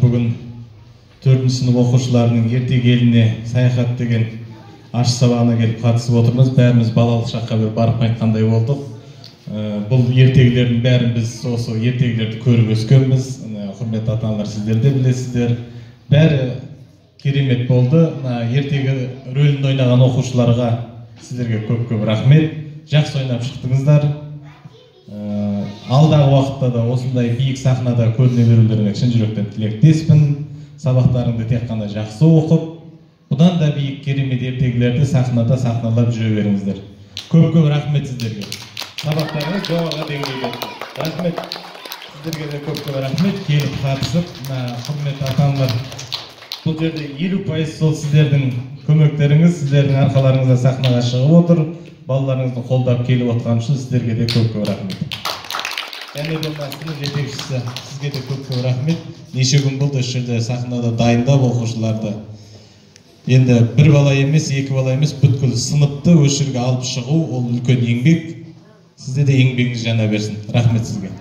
Бүгін 4-ші сынып оқушыларының ертегі еліне саяхат деген аш сабағына келіп қатысып отырмыз. Бәріміз балалық шаққа бір барып қайтқандай болдық. Бұл ертегілердің бәрін біз осы ертегілерді көріп өскенбіз. Құрметті ата-аналар, сіздер де білесіздер. Бәрі керемет болды. Ертегі рөлін ойнаған оқушыларға сіздерге көп-көп рахмет. Жақсы ойнап шықтыңыздар. Алдағы уақытта да осындай биік сахнада көріне берулеріңе шын жүректен тілектеспін. Сабақтарыңды тек қана жақсы оқып, бұдан да биік керемет ертегілерді сахнада сахналап жүре беріңіздер. Көп-көп рахмет сіздерге. Сабақтарыңыз жоғары деңгейде. Рахмет. Сіздерге де көп-көп рахмет. Келіп қатысып, құрметті ата-аналар, бұл жерде 50% сол сіздердің көмектеріңіз, сіздердің арқаларыңызда сахнаға шығып отыр. Балаларыңызды қолдап келіп отқан үшін сіздерге де көп-көп рахмет. Және де сынып жетекшісі, сізге де көп-көп рахмет. Неше күн болды осы жерде сахнада дайындап оқушыларды. Енді бір бала емес, екі бала емес, бүткіл сыныпты осы жерге алып шығу, ол үлкен еңбек. Сізде де еңбегіңіз жана берсін. Рахмет сізге.